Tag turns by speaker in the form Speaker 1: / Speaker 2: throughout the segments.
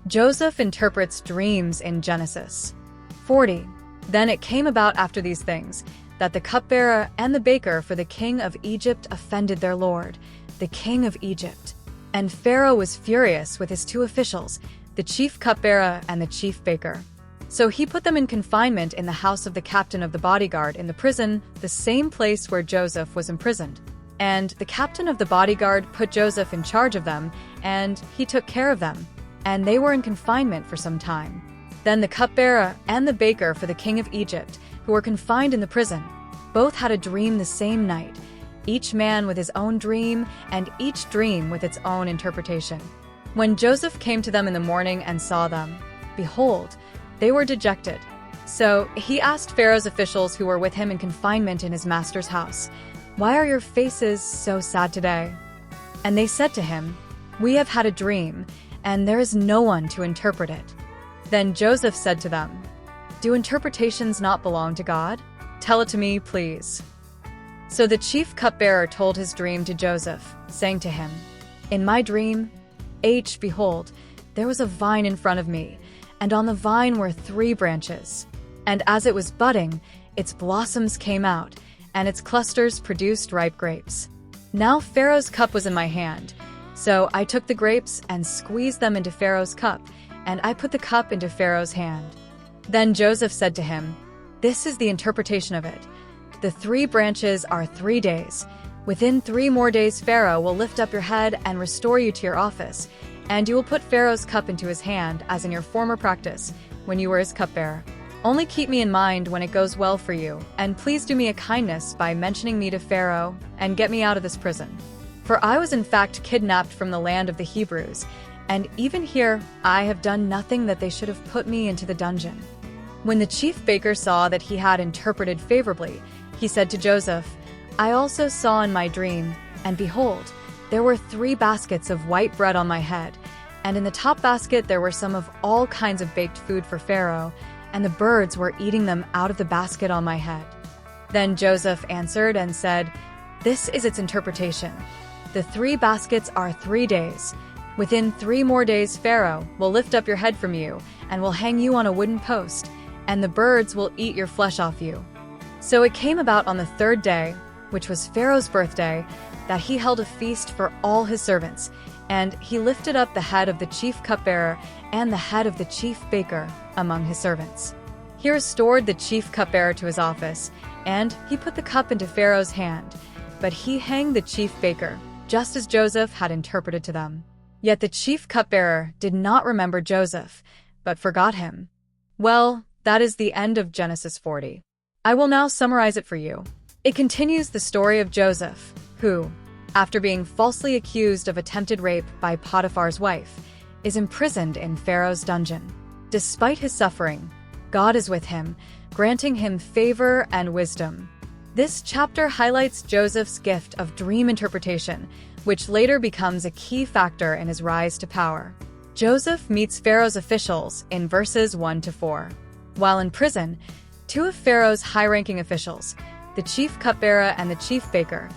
Speaker 1: Joseph interprets dreams in Genesis 40. Then it came about after these things, that the cupbearer and the baker for the king of Egypt offended their lord, the king of Egypt. And Pharaoh was furious with his two officials, the chief cupbearer and the chief baker. So he put them in confinement in the house of the captain of the bodyguard in the prison, the same place where Joseph was imprisoned. And the captain of the bodyguard put Joseph in charge of them, and he took care of them. And they were in confinement for some time. Then the cupbearer and the baker for the king of Egypt, who were confined in the prison, both had a dream the same night, each man with his own dream, and each dream with its own interpretation. When Joseph came to them in the morning and saw them, behold, they were dejected. So he asked Pharaoh's officials who were with him in confinement in his master's house, "Why are your faces so sad today?" And they said to him, "We have had a dream, and there is no one to interpret it." Then Joseph said to them, "Do interpretations not belong to God? Tell it to me, please." So the chief cupbearer told his dream to Joseph, saying to him, "In my dream, behold, there was a vine in front of me, and on the vine were 3 branches. And as it was budding, its blossoms came out, and its clusters produced ripe grapes. Now Pharaoh's cup was in my hand, so I took the grapes and squeezed them into Pharaoh's cup, and I put the cup into Pharaoh's hand." Then Joseph said to him, "This is the interpretation of it. The 3 branches are 3 days. Within 3 more days Pharaoh will lift up your head and restore you to your office, and you will put Pharaoh's cup into his hand as in your former practice, when you were his cupbearer. Only keep me in mind when it goes well for you, and please do me a kindness by mentioning me to Pharaoh and get me out of this prison. For I was in fact kidnapped from the land of the Hebrews, and even here I have done nothing that they should have put me into the dungeon." When the chief baker saw that he had interpreted favorably, he said to Joseph, "I also saw in my dream, and behold, there were 3 baskets of white bread on my head, and in the top basket there were some of all kinds of baked food for Pharaoh, and the birds were eating them out of the basket on my head." Then Joseph answered and said, "This is its interpretation. The 3 baskets are 3 days. Within 3 more days Pharaoh will lift up your head from you, and will hang you on a wooden post, and the birds will eat your flesh off you." So it came about on the 3rd day, which was Pharaoh's birthday, that he held a feast for all his servants, and he lifted up the head of the chief cupbearer and the head of the chief baker among his servants. He restored the chief cupbearer to his office, and he put the cup into Pharaoh's hand, but he hanged the chief baker, just as Joseph had interpreted to them. Yet the chief cupbearer did not remember Joseph, but forgot him. Well, that is the end of Genesis 40. I will now summarize it for you. It continues the story of Joseph, who, after being falsely accused of attempted rape by Potiphar's wife, is imprisoned in Pharaoh's dungeon. Despite his suffering, God is with him, granting him favor and wisdom. This chapter highlights Joseph's gift of dream interpretation, which later becomes a key factor in his rise to power. Joseph meets Pharaoh's officials in verses 1 to 4. While in prison, 2 of Pharaoh's high-ranking officials, the chief cupbearer and the chief baker,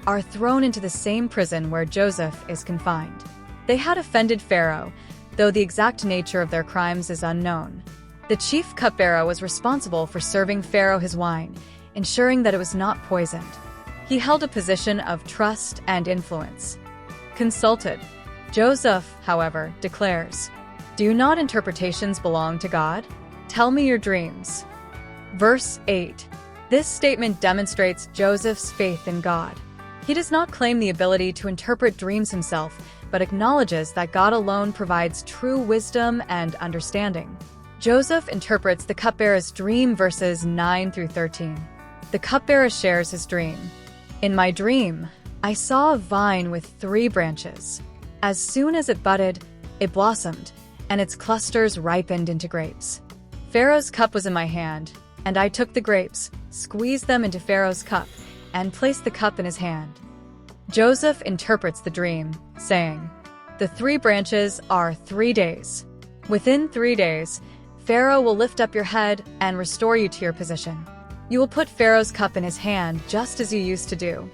Speaker 1: are thrown into the same prison where Joseph is confined. They had offended Pharaoh, though the exact nature of their crimes is unknown. The chief cupbearer was responsible for serving Pharaoh his wine, ensuring that it was not poisoned. He held a position of trust and influence. Consulted, Joseph, however, declares, "Do not interpretations belong to God? Tell me your dreams." Verse 8. This statement demonstrates Joseph's faith in God. He does not claim the ability to interpret dreams himself, but acknowledges that God alone provides true wisdom and understanding. Joseph interprets the cupbearer's dream verses 9 through 13. The cupbearer shares his dream. "In my dream, I saw a vine with 3 branches. As soon as it budded, it blossomed, and its clusters ripened into grapes. Pharaoh's cup was in my hand, and I took the grapes, squeezed them into Pharaoh's cup, and placed the cup in his hand." Joseph interprets the dream, saying, "The 3 branches are 3 days. Within 3 days, Pharaoh will lift up your head and restore you to your position. You will put Pharaoh's cup in his hand just as you used to do."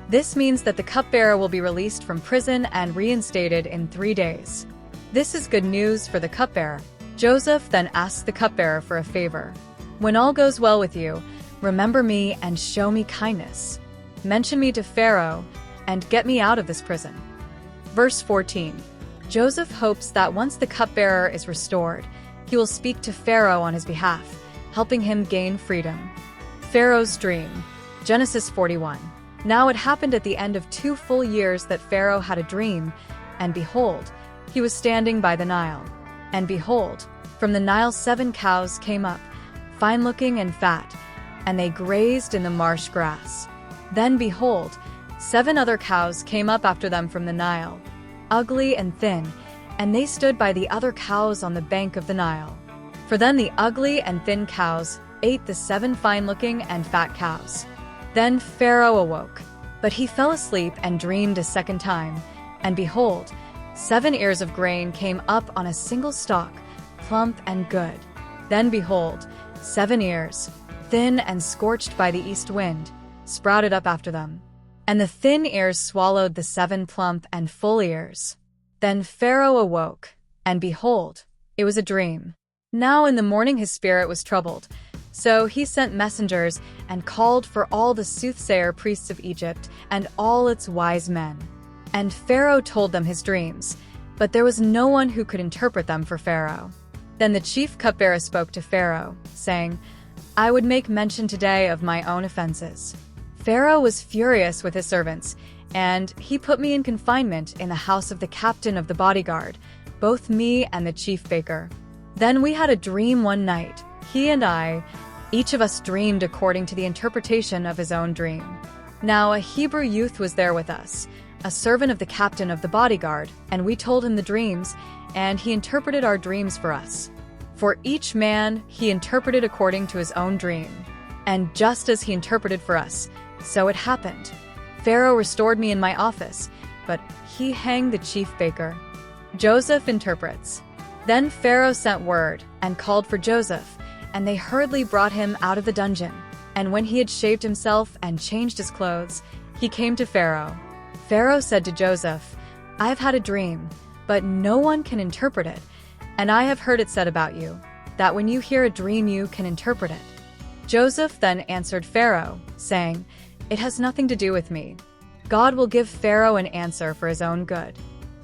Speaker 1: This means that the cupbearer will be released from prison and reinstated in 3 days. This is good news for the cupbearer. Joseph then asks the cupbearer for a favor. When all goes well with you, remember me and show me kindness. Mention me to Pharaoh and get me out of this prison. Verse 14. Joseph hopes that once the cupbearer is restored, he will speak to Pharaoh on his behalf, helping him gain freedom. Pharaoh's dream. Genesis 41. Now it happened at the end of 2 full years that Pharaoh had a dream, and behold, he was standing by the Nile. And behold, from the Nile 7 cows came up, fine-looking and fat, and they grazed in the marsh grass. Then behold, 7 other cows came up after them from the Nile, ugly and thin, and they stood by the other cows on the bank of the Nile. For then the ugly and thin cows ate the 7 fine-looking and fat cows. Then Pharaoh awoke, but he fell asleep and dreamed a second time, and behold, 7 ears of grain came up on a single stalk, plump and good. Then behold, 7 ears, thin and scorched by the east wind, sprouted up after them. And the thin ears swallowed the 7 plump and full ears. Then Pharaoh awoke, and behold, it was a dream. Now in the morning his spirit was troubled, so he sent messengers and called for all the soothsayer priests of Egypt and all its wise men. And Pharaoh told them his dreams, but there was no one who could interpret them for Pharaoh. Then the chief cupbearer spoke to Pharaoh, saying, I would make mention today of my own offenses. Pharaoh was furious with his servants, and he put me in confinement in the house of the captain of the bodyguard, both me and the chief baker. Then we had a dream one night, he and I. Each of us dreamed according to the interpretation of his own dream. Now a Hebrew youth was there with us, a servant of the captain of the bodyguard, and we told him the dreams, and he interpreted our dreams for us. For each man he interpreted according to his own dream, and just as he interpreted for us, so it happened. Pharaoh restored me in my office, but he hanged the chief baker. Joseph interprets. Then Pharaoh sent word and called for Joseph, and they hurriedly brought him out of the dungeon. And when he had shaved himself and changed his clothes, he came to Pharaoh. Pharaoh said to Joseph, I have had a dream, but no one can interpret it, and I have heard it said about you, that when you hear a dream you can interpret it. Joseph then answered Pharaoh, saying, It has nothing to do with me. God will give Pharaoh an answer for his own good.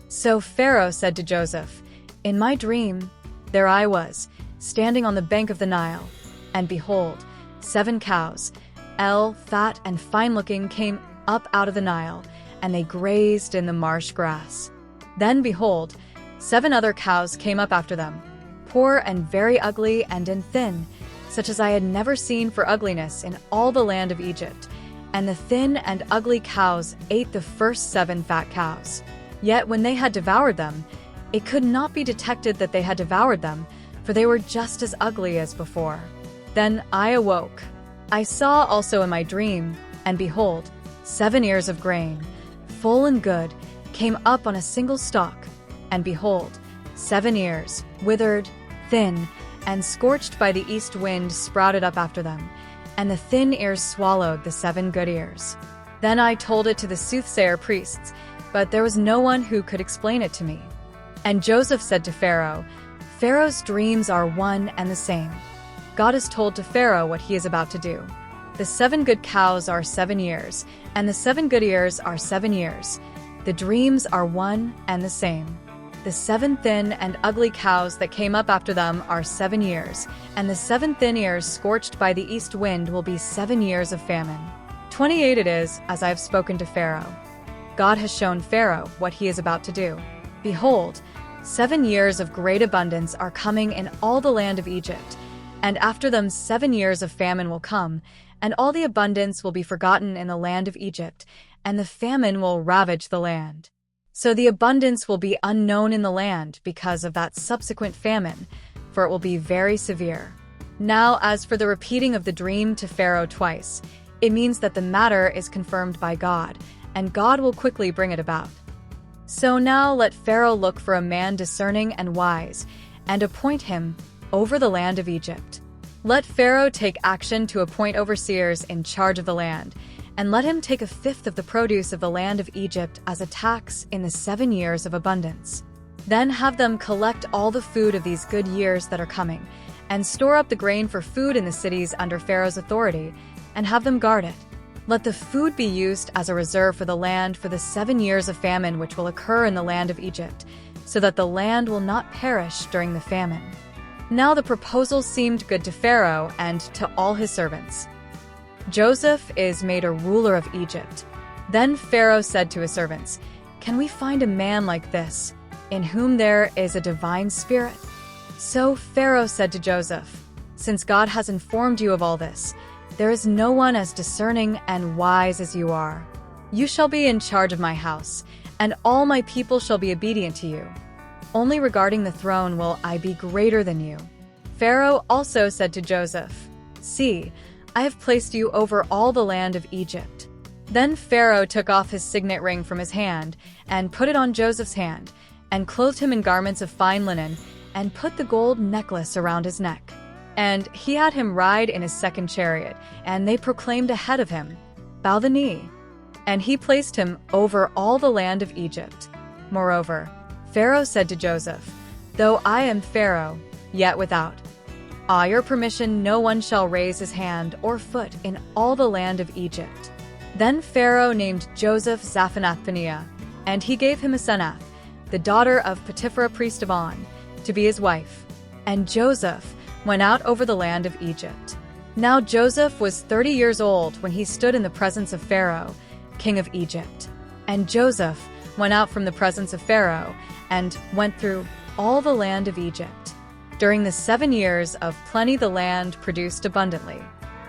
Speaker 1: So Pharaoh said to Joseph, In my dream, there I was, standing on the bank of the Nile, and behold, 7 cows, fat and fine-looking, came up out of the Nile, and they grazed in the marsh grass. Then behold, 7 other cows came up after them, poor and very ugly and thin, such as I had never seen for ugliness in all the land of Egypt. And the thin and ugly cows ate the first 7 fat cows. Yet when they had devoured them, it could not be detected that they had devoured them, for they were just as ugly as before. Then I awoke. I saw also in my dream, and behold, 7 ears of grain, full and good, came up on a single stalk. And behold, 7 ears, withered, thin, and scorched by the east wind, sprouted up after them, and the thin ears swallowed the 7 good ears. Then I told it to the soothsayer priests, but there was no one who could explain it to me. And Joseph said to Pharaoh, Pharaoh's dreams are one and the same. God has told to Pharaoh what he is about to do. The 7 good cows are 7 years, and the 7 good ears are 7 years. The dreams are one and the same. The 7 thin and ugly cows that came up after them are 7 years, and the 7 thin ears scorched by the east wind will be 7 years of famine. 28 It is, as I have spoken to Pharaoh. God has shown Pharaoh what he is about to do. Behold, 7 years of great abundance are coming in all the land of Egypt, and after them 7 years of famine will come, and all the abundance will be forgotten in the land of Egypt, and the famine will ravage the land. So the abundance will be unknown in the land because of that subsequent famine, for it will be very severe. Now, as for the repeating of the dream to Pharaoh twice, it means that the matter is confirmed by God, and God will quickly bring it about. So now let Pharaoh look for a man discerning and wise, and appoint him over the land of Egypt. Let Pharaoh take action to appoint overseers in charge of the land, and let him take 1/5 of the produce of the land of Egypt as a tax in the 7 years of abundance. Then have them collect all the food of these good years that are coming, and store up the grain for food in the cities under Pharaoh's authority, and have them guard it. Let the food be used as a reserve for the land for the 7 years of famine which will occur in the land of Egypt, so that the land will not perish during the famine." Now the proposal seemed good to Pharaoh and to all his servants. Joseph is made a ruler of Egypt. Then Pharaoh said to his servants, "Can we find a man like this, in whom there is a divine spirit?" So Pharaoh said to Joseph, "Since God has informed you of all this, there is no one as discerning and wise as you are. You shall be in charge of my house, and all my people shall be obedient to you. Only regarding the throne will I be greater than you." Pharaoh also said to Joseph, "See, I have placed you over all the land of Egypt." Then Pharaoh took off his signet ring from his hand and put it on Joseph's hand, and clothed him in garments of fine linen, and put the gold necklace around his neck. And he had him ride in his second chariot, and they proclaimed ahead of him, "Bow the knee." And he placed him over all the land of Egypt. Moreover, Pharaoh said to Joseph, "Though I am Pharaoh, yet without your permission no one shall raise his hand or foot in all the land of Egypt." Then Pharaoh named Joseph Zaphanath-Paneah, and he gave him Asenath, the daughter of Potiphar priest of On, to be his wife. And Joseph went out over the land of Egypt. Now Joseph was 30 years old when he stood in the presence of Pharaoh, king of Egypt. And Joseph went out from the presence of Pharaoh and went through all the land of Egypt. During the 7 years of plenty the land produced abundantly.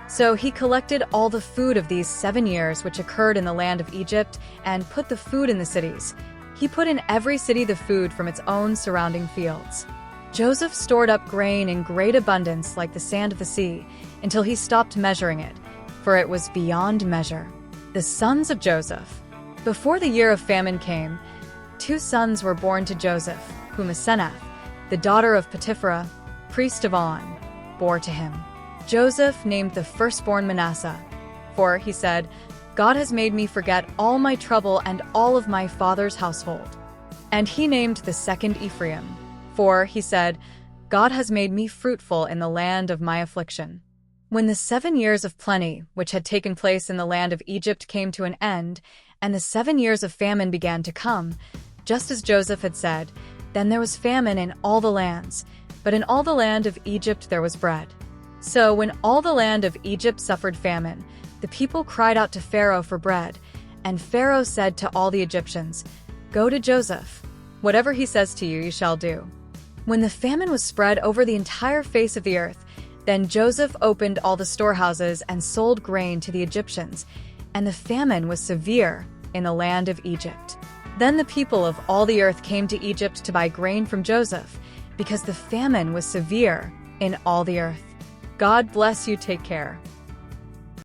Speaker 1: So he collected all the food of these 7 years which occurred in the land of Egypt and put the food in the cities. He put in every city the food from its own surrounding fields. Joseph stored up grain in great abundance like the sand of the sea, until he stopped measuring it, for it was beyond measure. The sons of Joseph. Before the year of famine came, 2 sons were born to Joseph, whom Asenath, the daughter of Potiphar, priest of On, bore to him. Joseph named the firstborn Manasseh, for, he said, "God has made me forget all my trouble and all of my father's household." And he named the second Ephraim, for, he said, "God has made me fruitful in the land of my affliction." When the 7 years of plenty, which had taken place in the land of Egypt, came to an end, and the 7 years of famine began to come, just as Joseph had said, then there was famine in all the lands, but in all the land of Egypt there was bread. So when all the land of Egypt suffered famine, the people cried out to Pharaoh for bread, and Pharaoh said to all the Egyptians, "Go to Joseph. Whatever he says to you, you shall do." When the famine was spread over the entire face of the earth, then Joseph opened all the storehouses and sold grain to the Egyptians, and the famine was severe in the land of Egypt. Then the people of all the earth came to Egypt to buy grain from Joseph, because the famine was severe in all the earth. God bless you. Take care.